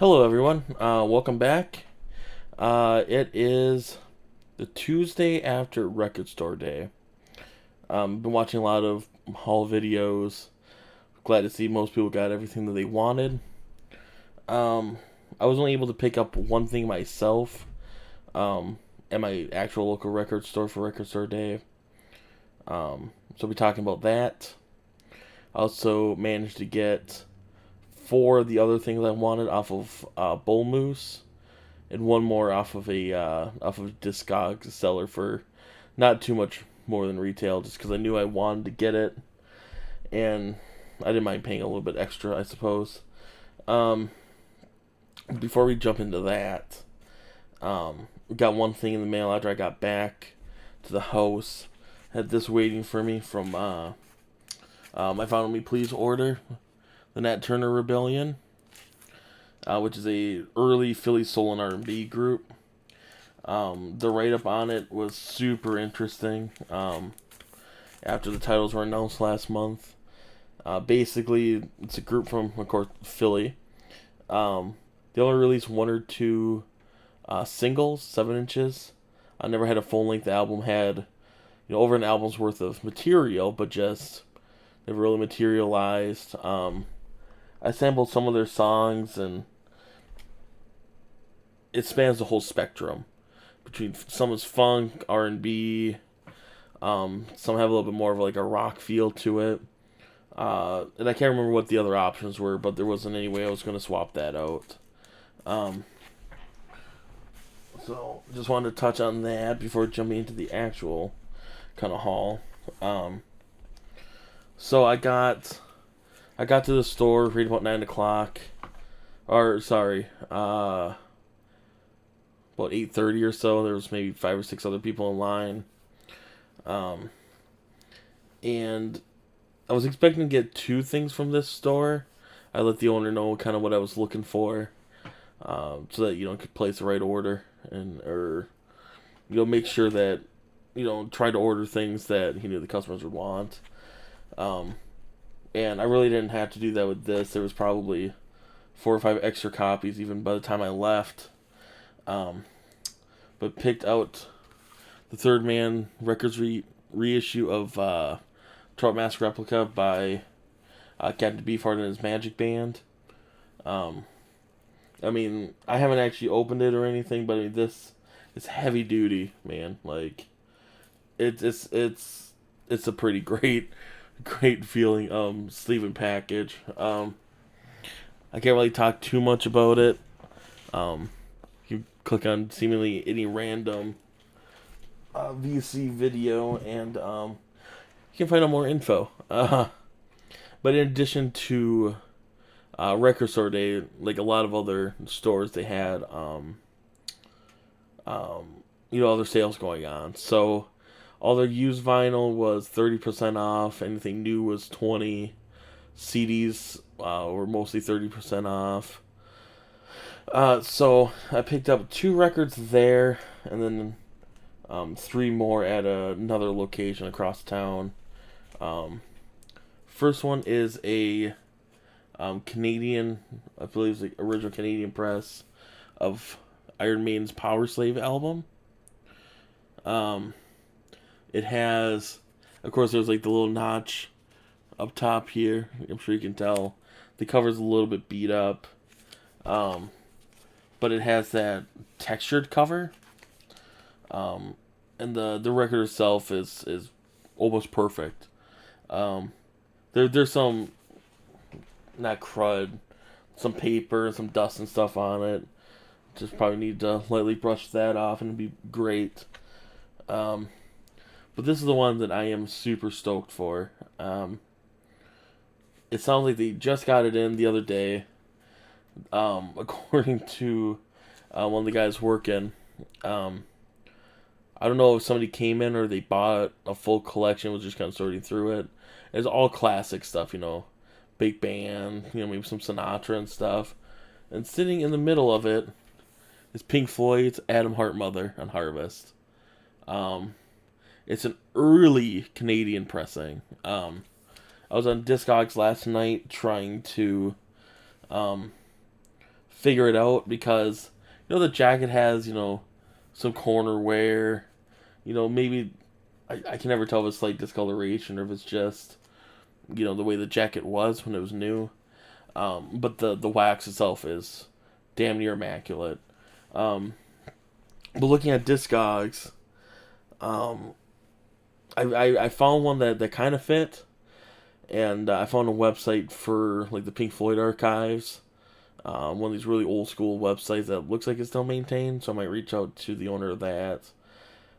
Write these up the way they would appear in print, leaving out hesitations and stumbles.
Hello, everyone. Welcome back. It is the Tuesday after Record Store Day. Been watching a lot of haul videos. Glad to see most people got everything that they wanted. Um, I was only able to pick up one thing myself at my actual local record store for Record Store Day. So we'll be talking about that. I also managed to get four of the other things I wanted off of Bull Moose and one more off of Discogs seller for not too much more than retail, just because I knew I wanted to get it, and I didn't mind paying a little bit extra, I suppose. Um, Before we jump into that, we got one thing in the mail after I got back to the house. Had this waiting for me from my Follow Me Please order, the Nat Turner Rebellion, which is a early Philly soul and R&B group. The write up on it was super interesting. After the titles were announced last month, basically it's a group from, of course, Philly. They only released one or two singles, 7 inches. I never had a full length album. Had over an album's worth of material, but just never really materialized. I sampled some of their songs, and it spans the whole spectrum between some is funk, R&B. Some have a little bit more of like a rock feel to it. And I can't remember what the other options were, but there wasn't any way I was going to swap that out. Um, so just wanted to touch on that before jumping into the actual kind of haul. Um, so I got to the store right about 9 o'clock, or sorry, about 8:30 or so. There was maybe 5 or 6 other people in line, um, and I was expecting to get two things from this store. I let the owner know kind of what I was looking for, so that could place the right order and or make sure that try to order things that he knew the customers would want. Um, and I really didn't have to do that with this. There was probably 4 or 5 extra copies even by the time I left. Um, but picked out the Third Man Records reissue of Trout Mask Replica by Captain Beefheart and his Magic Band. Um, I mean, I haven't actually opened it or anything, but I mean, this is heavy duty, man. Like, it's a pretty great feeling sleeve and package. I can't really talk too much about it. You click on seemingly any random VC video, and you can find out more info. But in addition to Record Store Day, like a lot of other stores, they had other sales going on. So all their used vinyl was 30% off. Anything new was 20. CDs were mostly 30% off. So I picked up 2 records there, and then 3 more at another location across town. Um, First one is a Canadian, I believe, it's the original Canadian press of Iron Maiden's Power Slave album. Um, it has, of course, there's like the little notch up top here. I'm sure you can tell the cover's a little bit beat up, but it has that textured cover. And the record itself is almost perfect. There's some not crud, some paper, some dust and stuff on it. Just probably need to lightly brush that off and it'd be great. But this is the one that I am super stoked for. It sounds like they just got it in the other day. According to one of the guys working, I don't know if somebody came in or they bought a full collection, was just kind of sorting through it. It's all classic stuff, big band, maybe some Sinatra and stuff. And sitting in the middle of it is Pink Floyd's Adam Hart Mother on Harvest. It's an early Canadian pressing. I was on Discogs last night trying to figure it out because the jacket has some corner wear. Maybe I can never tell if it's slight discoloration or if it's just the way the jacket was when it was new. But the wax itself is damn near immaculate. But looking at Discogs, um, I found one that kind of fit, and I found a website for like the Pink Floyd archives. One of these really old school websites that looks like it's still maintained, so I might reach out to the owner of that.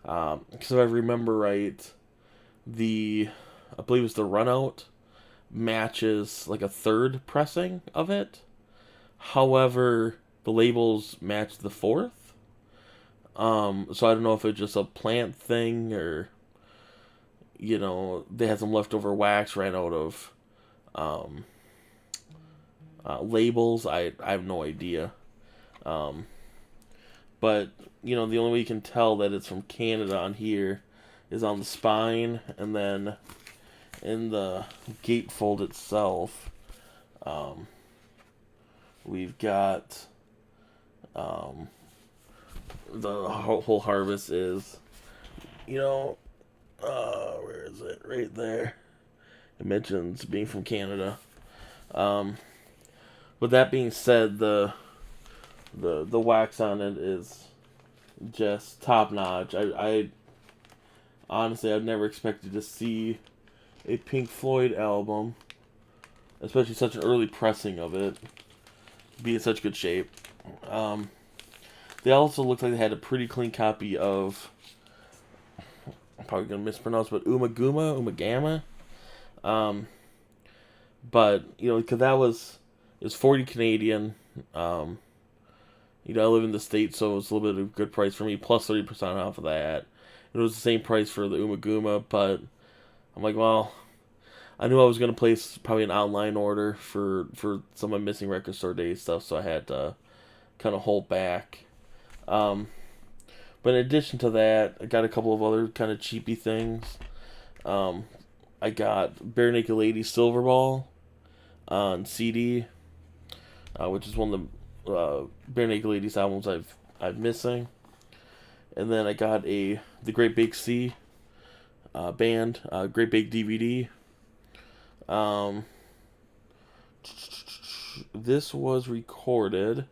Because if I remember right, I believe it's the Runout matches like a third pressing of it. However, the labels match the fourth. So I don't know if it's just a plant thing or they had some leftover wax right out of labels. I have no idea. But the only way you can tell that it's from Canada on here is on the spine, and then in the gatefold itself, we've got the whole harvest is, where is it? Right there. It mentions being from Canada. With that being said, the wax on it is just top notch. I honestly, I've never expected to see a Pink Floyd album, especially such an early pressing of it, be in such good shape. They also looked like they had a pretty clean copy of, I'm probably going to mispronounce, but Umagama. But, because it was 40 Canadian. I live in the States, so it was a little bit of a good price for me, plus 30% off of that. It was the same price for the Umaguma, but I'm like, well, I knew I was going to place probably an online order for some of my missing Record Store Day stuff, so I had to kind of hold back. But in addition to that, I got a couple of other kind of cheapy things. I got Barenaked Ladies Silverball on CD, which is one of the Barenaked Ladies albums I've missing. And then I got the Great Big Sea band, Great Big DVD. This was recorded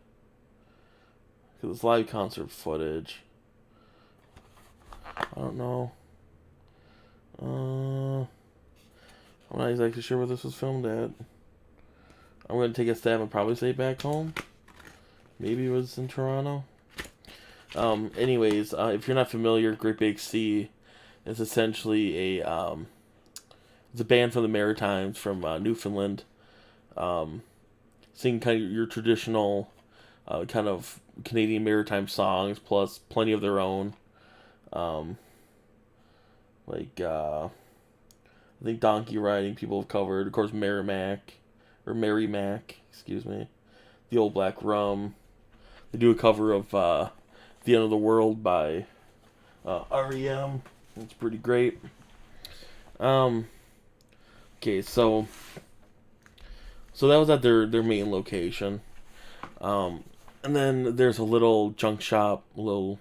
because it's live concert footage. I don't know. I'm not exactly sure where this was filmed at. I'm going to take a stab and probably say back home. Maybe it was in Toronto. Anyways, if you're not familiar, Great Big Sea is essentially it's a band from the Maritimes, from Newfoundland, singing kind of your traditional kind of Canadian Maritime songs, plus plenty of their own. I think Donkey Riding people have covered. Of course, Merrimack, excuse me. The Old Black Rum. They do a cover of The End of the World by REM. It's pretty great. Okay, so that was at their main location. And then there's a little junk shop, a little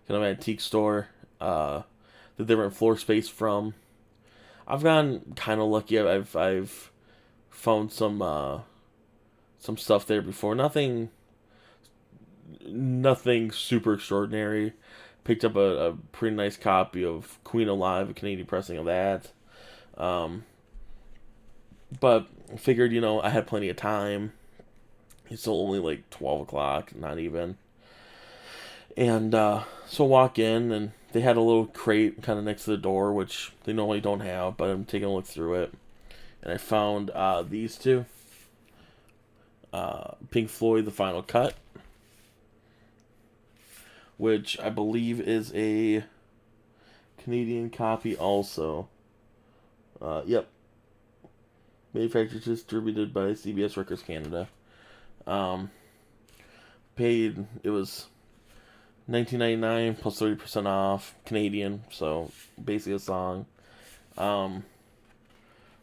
kind of antique store that they rent floor space from. I've gotten kind of lucky. I've found some stuff there before. Nothing super extraordinary. Picked up a pretty nice copy of Queen Alive, a Canadian pressing of that. But figured, I had plenty of time. It's still only like 12 o'clock, not even. And so walk in, and they had a little crate kind of next to the door, which they normally don't have, but I'm taking a look through it. And I found these two. Pink Floyd, The Final Cut, which I believe is a Canadian copy also. Yep. Manufactured, distributed by CBS Records Canada. Paid, it was $19.99 plus 30% off, Canadian, so basically a song. The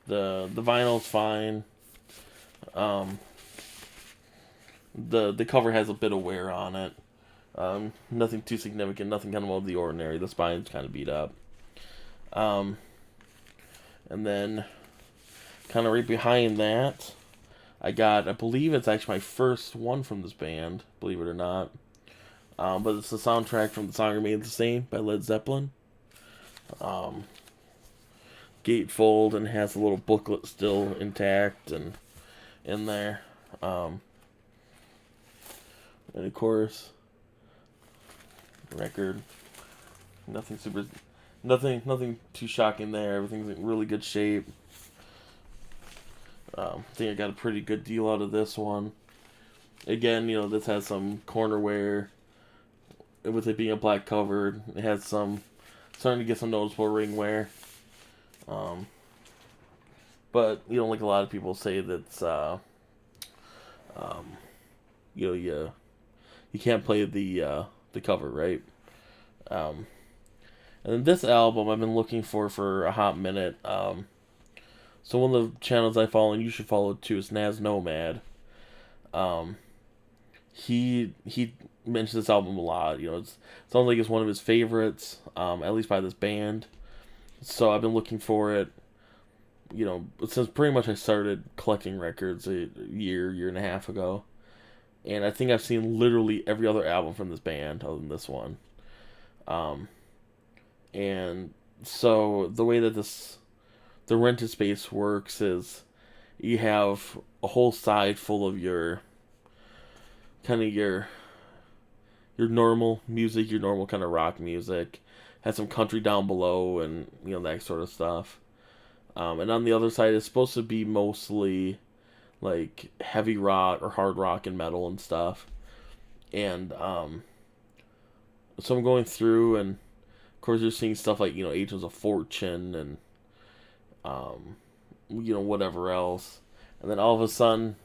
vinyl's fine. The cover has a bit of wear on it. Nothing too significant, nothing kind of out of the ordinary. The spine's kind of beat up. Um, and then, kind of right behind that, I believe it's actually my first one from this band, believe it or not. But it's the soundtrack from the song Remains the Same by Led Zeppelin. Gatefold, and has a little booklet still intact and in there. And of course, record. Nothing too shocking there. Everything's in really good shape. I think I got a pretty good deal out of this one. Again, this has some corner wear. With it being a black cover, it has starting to get some noticeable ring wear. But like a lot of people say that's you can't play the cover, right? And then this album I've been looking for a hot minute. So one of the channels I follow, and you should follow too, is Naz Nomad. He mentions this album a lot. It sounds like it's one of his favorites, at least by this band. So I've been looking for it, since pretty much I started collecting records a year and a half ago. And I think I've seen literally every other album from this band other than this one. And so the way that the rented space works is you have a whole side full of your normal music, your normal kind of rock music. Has some country down below and that sort of stuff. And on the other side it's supposed to be mostly like heavy rock or hard rock and metal and stuff. And so I'm going through, and of course you're seeing stuff like Agents of Fortune and whatever else. And then all of a sudden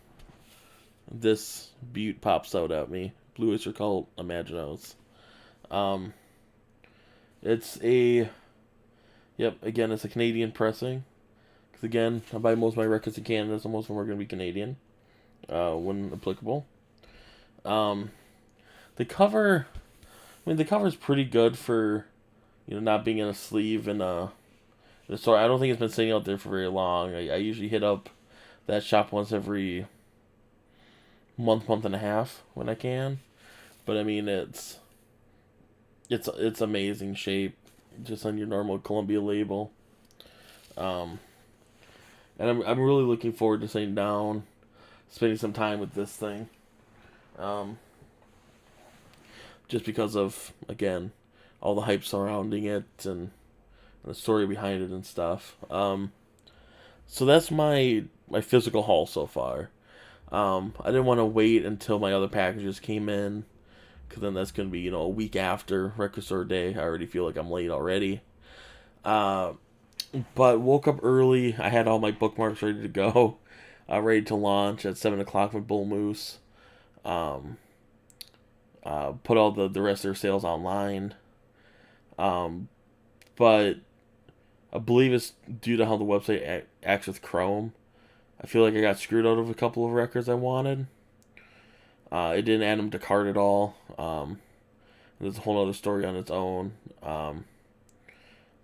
this butte pops out at me. Blue Oyster Cult Imaginos. It's it's a Canadian pressing. Because again, I buy most of my records in Canada, so most of them are going to be Canadian, when applicable. The cover, the cover is pretty good for, not being in a sleeve in a store. I don't think it's been sitting out there for very long. I usually hit up that shop once every month and a half when I can. But it's amazing shape, just on your normal Columbia label. And I'm really looking forward to sitting down, spending some time with this thing. Just because of, again, all the hype surrounding it and the story behind it and stuff. So that's my physical haul so far. I didn't want to wait until my other packages came in, because then that's going to be, a week after Record Store Day. I already feel like I'm late already. But woke up early. I had all my bookmarks ready to go. Ready to launch at 7 o'clock with Bull Moose. Put all the rest of their sales online. But I believe it's due to how the website acts with Chrome. I feel like I got screwed out of a couple of records I wanted. It didn't add them to cart at all. There's a whole other story on its own. But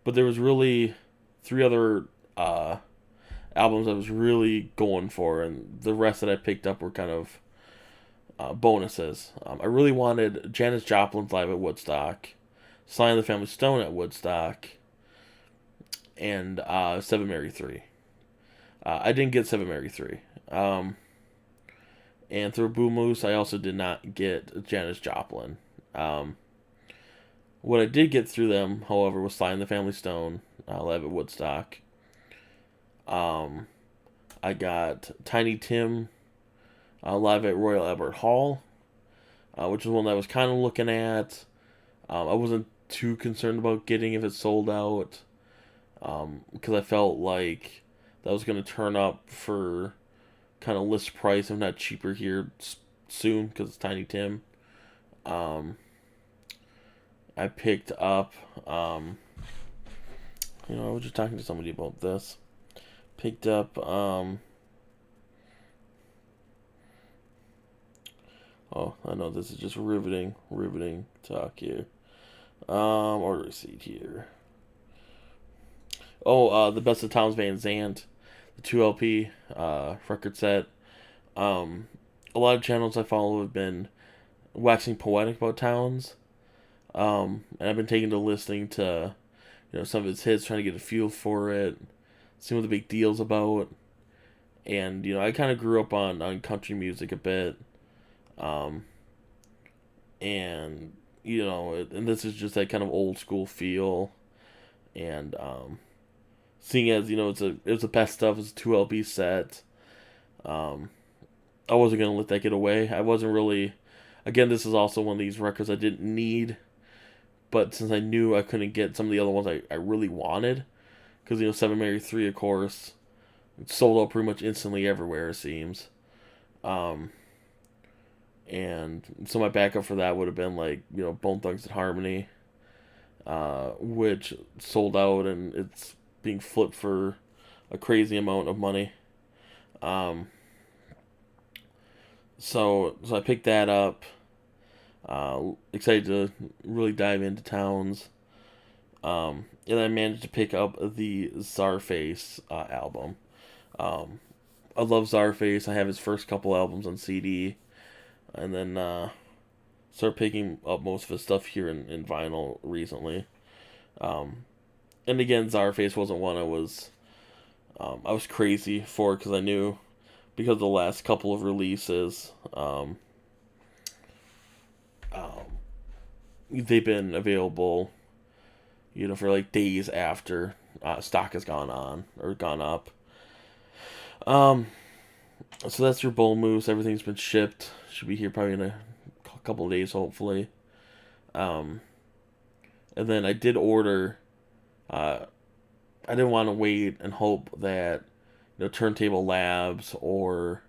there was really 3 other albums I was really going for, and the rest that I picked up were kind of bonuses. I really wanted Janis Joplin's Live at Woodstock, Sly and the Family Stone at Woodstock, and Seven Mary 3. I didn't get Seven Mary 3. And through Boo Moose, I also did not get Janis Joplin. What I did get through them, however, was Sly and the Family Stone, Live at Woodstock. I got Tiny Tim, Live at Royal Albert Hall, which was one that I was kind of looking at. I wasn't too concerned about getting if it sold out, because I felt like that was going to turn up for kind of list price, if not cheaper here soon, because it's Tiny Tim. I picked up, I was just talking to somebody about this. Picked up, Oh, I know this is just riveting talk here. Order receipt here. Oh, the Best of Tom's Van Zandt, the 2 LP record set. Um, a lot of channels I follow have been waxing poetic about Towns. And I've been taking to listening to, some of his hits, trying to get a feel for it, seeing what the big deal's about. And, I kind of grew up on country music a bit. Um, and, and this is just that kind of old school feel. And, seeing as, it was the best stuff, it's a 2 LP set. Um, I wasn't going to let that get away. I wasn't really, again, this is also one of these records I didn't need. But since I knew I couldn't get some of the other ones I really wanted, because, Seven Mary 3, of course, it sold out pretty much instantly everywhere, it seems. Um, and so my backup for that would have been like, Bone Thugs-n-Harmony, which sold out and it's being flipped for a crazy amount of money. Um, so I picked that up. Excited to really dive into Towns. And I managed to pick up the Czarface album. I love Czarface. I have his first couple albums on CD, and then started picking up most of his stuff here in vinyl recently. Um, and again, Czarface wasn't one I was crazy for because I knew because of the last couple of releases, um, they've been available, for like days after stock has gone on or gone up. Um, so that's your Bull Moose. Everything's been shipped. Should be here probably in a couple of days, hopefully. Um, and then I did order. I didn't want to wait and hope that Turntable Labs or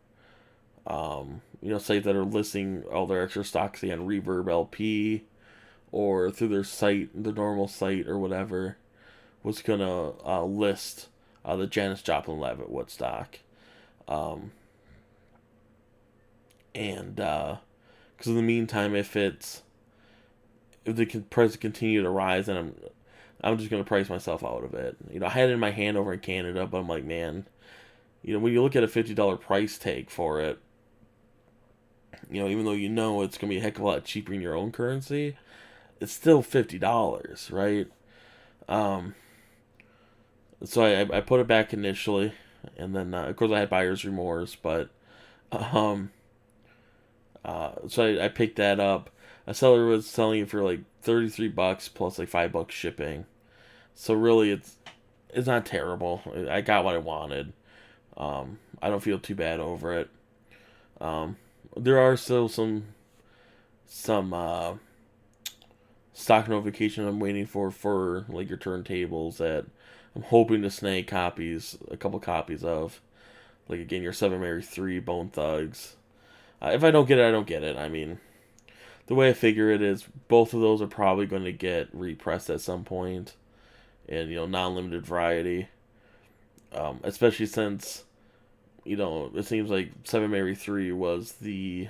sites that are listing all their extra stocks on Reverb LP or through their site, their normal site or whatever, was gonna list the Janis Joplin Live at Woodstock. Um, and because in the meantime, if the price continue to rise, then I'm just gonna price myself out of it. I had it in my hand over in Canada, but I'm like, man, when you look at a $50 price tag for it, even though it's gonna be a heck of a lot cheaper in your own currency, it's still $50, right? Um, so I put it back initially, and then of course I had buyer's remorse, but um, so I picked that up. A seller was selling it for like $33 plus like $5 shipping. So really, it's not terrible. I got what I wanted. I don't feel too bad over it. There are still some stock notification I'm waiting for like your turntables that I'm hoping to snag a couple copies of. Like again, your Seven Mary 3, Bone Thugs. If I don't get it, I don't get it. I mean, the way I figure it is, both of those are probably going to get repressed at some point, in non-limited variety. Especially since it seems like Seven Mary 3 was the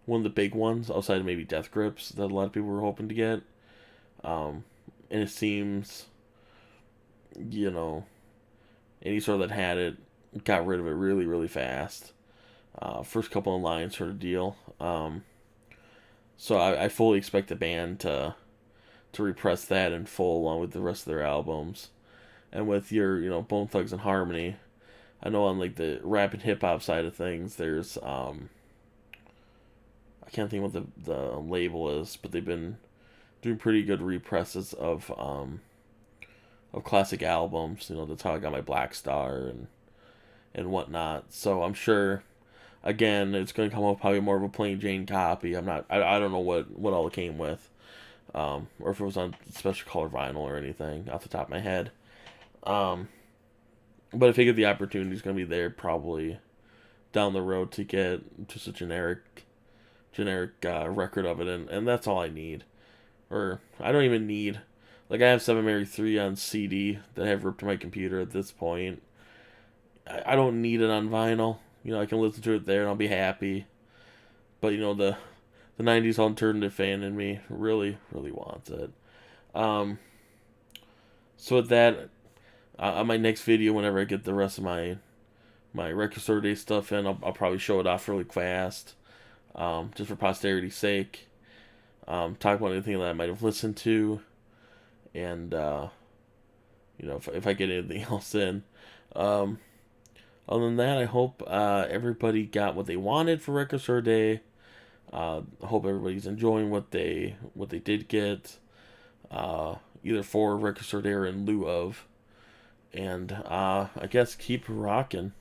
one of the big ones outside of maybe Death Grips that a lot of people were hoping to get. And it seems, any store that had it got rid of it really, really fast. First couple of lines sort of deal. So I fully expect the band to repress that in full along with the rest of their albums. And with your, Bone Thugs-n-Harmony, I know on like the rap and hip hop side of things, there's I can't think what the label is, but they've been doing pretty good represses of classic albums. That's how I got my Black Star and whatnot. So I'm sure, again, it's going to come up probably more of a plain Jane copy. I don't know what all it came with, or if it was on special color vinyl or anything off the top of my head. But I figured the opportunity is going to be there probably down the road to get just a generic record of it, and that's all I need. Or I don't even need, like, I have Seven Mary 3 on CD that I have ripped to my computer at this point. I don't need it on vinyl. I can listen to it there and I'll be happy. but the '90s alternative fan in me really really wants it. Um, so with that, on my next video, whenever I get the rest of my Record Store Day stuff in, I'll probably show it off really fast, just for posterity's sake. Talk about anything that I might have listened to, and if I get anything else in. Um, Other than that, I hope everybody got what they wanted for Record Store Day. I hope everybody's enjoying what they did get, either for Record Store Day or in lieu of. And I guess keep rocking.